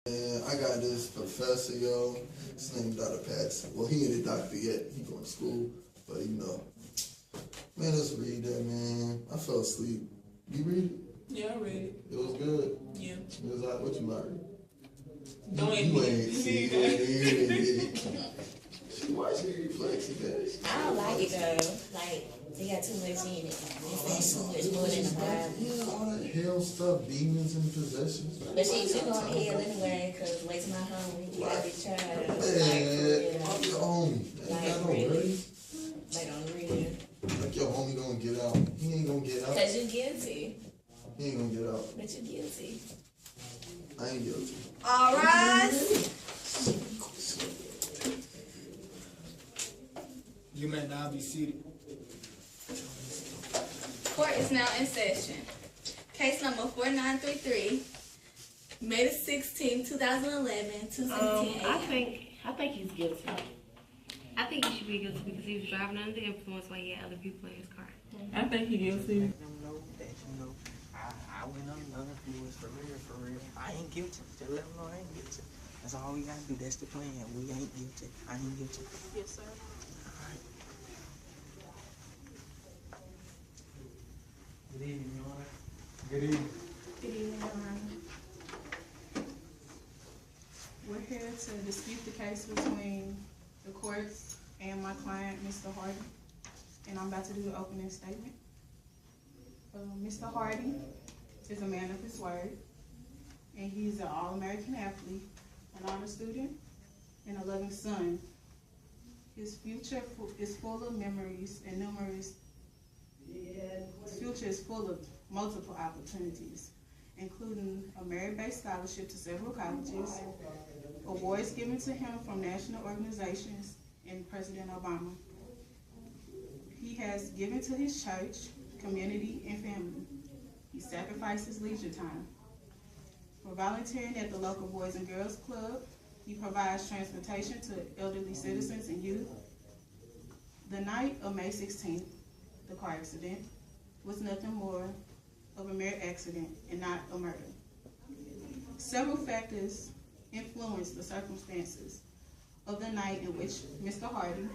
And I got this professor, yo. His name Dr. Patson. Well, he ain't a doctor yet. He going to school, but you know. Man, let's read that, man. I fell asleep. You read it? Yeah, I read it. It was good. Yeah. It was like, what you learned? Don't you ain't see it. She watching Reflex, man. I don't like it though. Like, they got too much in it. They say too much more than the Bible. Yeah, all that hell stuff, demons and possessions. But shit, you going to hell anyway, because wait till my home, you got your child. Man, I'm your homie. Ain't got no worries. Like on the real. Like your homie gonna get out. He ain't gonna get out. Because you're guilty. He ain't gonna get out. But you're guilty. I ain't guilty. All right. You may now be seated. Court is now in session. Case number 4933, May the 16th, 2011, 2:17 a.m. I think he's guilty. I think he should be guilty because he was driving under the influence while he had other people in his car. I think he guilty. Let them know that, I went under influence for real. I ain't guilty. Just let them know I ain't guilty. That's all we gotta do. That's the plan. We ain't guilty. I ain't guilty. Yes, sir. Alright. Good evening, Your Honor. Good evening. Good evening, Your Honor. We're here to dispute the case between the courts and my client, Mr. Hardy. And I'm about to do the opening statement. Mr. Hardy is a man of his word, and he's an All-American athlete, an honor student, and a loving son. His future is full of memories and numerous. His future is full of multiple opportunities, including a merit-based scholarship to several colleges, awards given to him from national organizations and President Obama. He has given to his church, community, and family. He sacrifices leisure time. For volunteering at the local Boys and Girls Club, he provides transportation to elderly citizens and youth. The night of May 16th, the car accident, was nothing more of a mere accident and not a murder. Several factors influenced the circumstances of the night in which Mr. Hardy,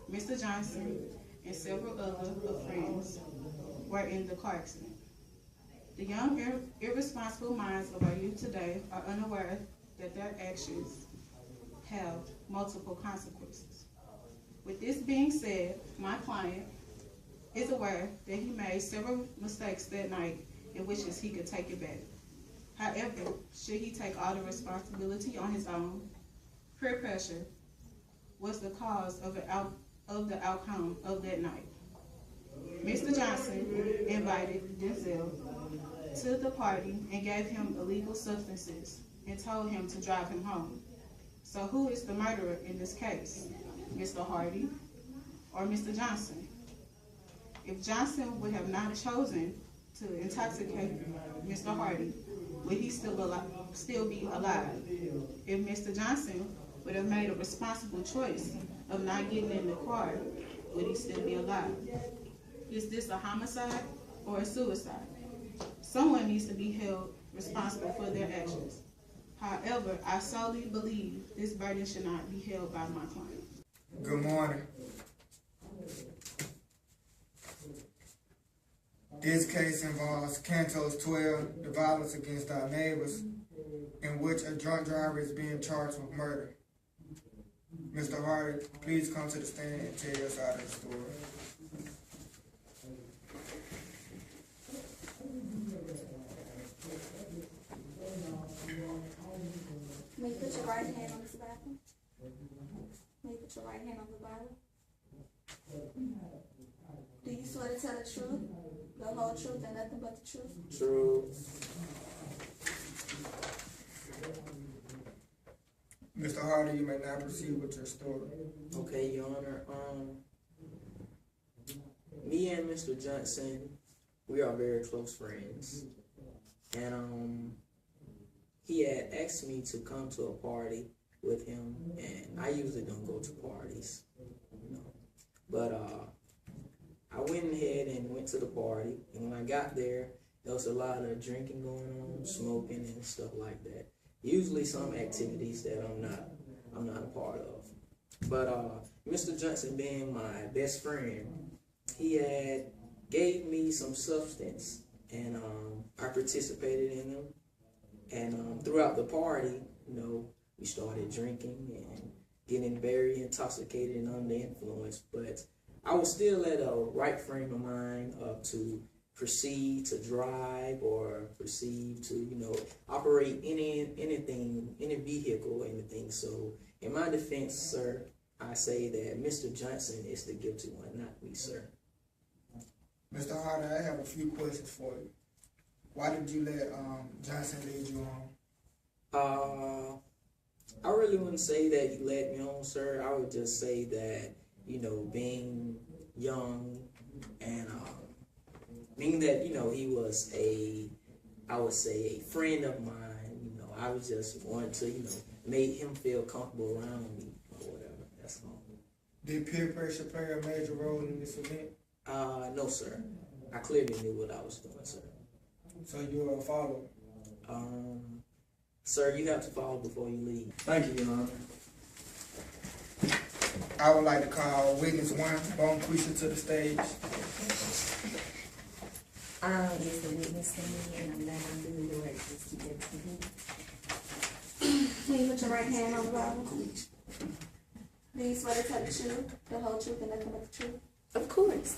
Mr. Johnson, and several other friends were in the car accident. The young, irresponsible minds of our youth today are unaware that their actions have multiple consequences. With this being said, my client is aware that he made several mistakes that night in which he could take it back. However, should he take all the responsibility on his own, peer pressure was the cause of the outcome of that night. Mr. Johnson invited Denzel to the party and gave him illegal substances and told him to drive him home. So who is the murderer in this case? Mr. Hardy or Mr. Johnson? If Johnson would have not chosen to intoxicate Mr. Hardy, would he still be alive? If Mr. Johnson would have made a responsible choice of not getting in the car, would he still be alive? Is this a homicide or a suicide? Someone needs to be held responsible for their actions. However, I solely believe this burden should not be held by my client. Good morning. This case involves Cantos 12, the violence against our neighbors, in which a drunk driver is being charged with murder. Mr. Hardy, please come to the stand and tell your side of the story. May you put your right hand on this Bible? May you put your right hand on the Bible? Do you swear to tell the truth, the whole truth, and nothing but the truth? True. Mr. Hardy, you may now proceed with your story. Okay, Your Honor. Me and Mr. Johnson, we are very close friends. And he had asked me to come to a party with him, and I usually don't go to parties, you know. But I went ahead and went to the party, and when I got there was a lot of drinking going on, smoking and stuff like that. usually some activities that I'm not a part of. But Mr. Johnson, being my best friend, he had gave me some substance, and I participated in them. And throughout the party, we started drinking and getting very intoxicated and under the influence. But I was still at a right frame of mind to proceed to drive or proceed to, operate anything, any vehicle, anything. So in my defense, sir, I say that Mr. Johnson is the guilty one, not me, sir. Mr. Harder, I have a few questions for you. Why did you let Johnson lead you on? I really wouldn't say that he led me on, sir. I would just say that, being young and being that, he was I would say a friend of mine, I was just wanting to, make him feel comfortable around me or whatever. That's all. Did peer pressure play a major role in this event? No, sir. I clearly knew what I was doing, sir. So you're a follower? Sir, you have to follow before you leave. Thank you, Your Honor. I would like to call witness 1, Bonquisha, to the stage. Is the witness to me, and I'm not gonna do the work. Just keep it to me. Can you put your right hand on the Bible? Do you swear to tell the truth, the whole truth, and nothing but the truth? Of course.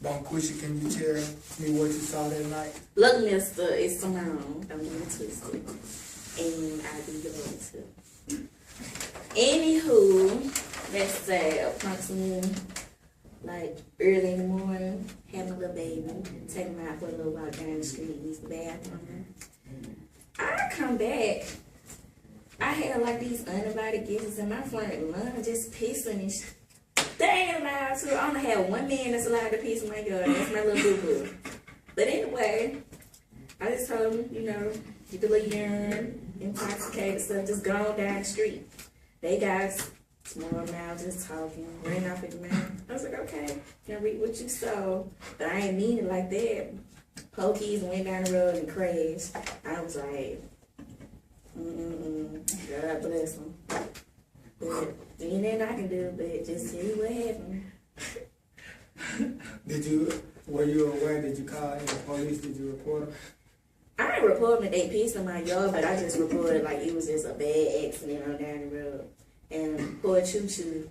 Bonquisha, can you tell me what you saw that night? Look, mister, it's Simone. Don't get it twisted. And I be going to. Anywho, let's say approximately like early in the morning, having a little baby, taking him out for a little walk down the street, use the bathroom. I come back. I had like these uninvited guests in my front lawn just pissing and shit. They ain't allowed to. I only have one man that's allowed to piss in my yard. That's my little boo-boo. But anyway, I just told him, get the little urine, intoxicated stuff, just go on down the street. They guys, small mouth, just talking, ran off at the mouth. I was like, okay, can read what you saw. But I ain't mean it like that. Pokies went down the road and crashed. I was like, God bless them. But ain't nothing I can do but just tell you what happened. Were you aware? Did you call in the police? Did you report them? I didn't report that they pissed in my yard, but I just reported like it was just a bad accident on down the road. And poor Choo Choo,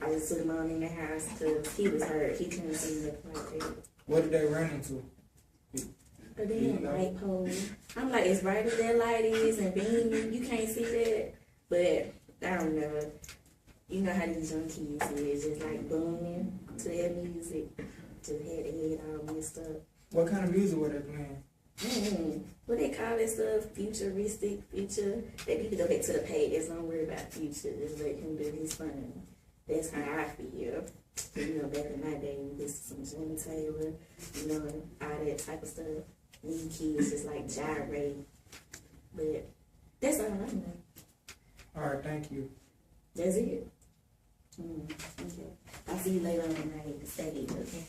I just took him on in the house because he was hurt. He couldn't see nothing like that. What did they run into? A damn light pole. I'm like, as bright as that light is and beaming, you can't see that. But I don't know. You know how these young kids is, just like booming to their music. Just had their head all messed up. What kind of music were they playing? What they call that stuff? Futuristic, future. They need to go back to the page. Don't worry about future. Just let him do his fun. That's how I feel. Back in my day, we listened to some Jimmy Taylor, all that type of stuff. These kids just like gyrate. But that's all I know. All right, thank you. That's it. Okay. I'll see you later on tonight. Stay here, okay?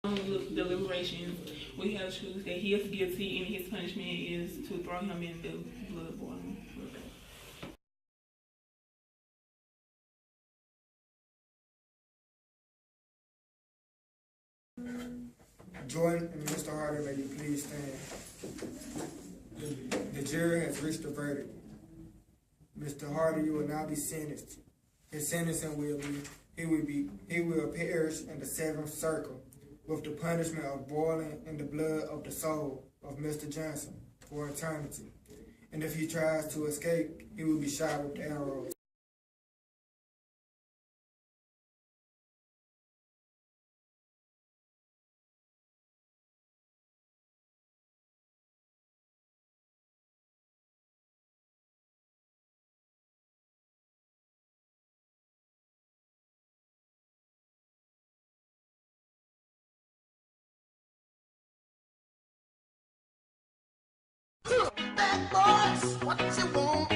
All right. Deliberation, we have to choose that he is guilty and his punishment is to throw him in the blood boiling. Jordan and Mr. Harder, may you please stand. The jury has reached a verdict. Mr. Harder, you will now be sentenced. His sentencing will be, he will perish in the seventh circle with the punishment of boiling in the blood of the soul of Mr. Johnson for eternity. And if he tries to escape, he will be shot with arrows. Bad boys, what you want?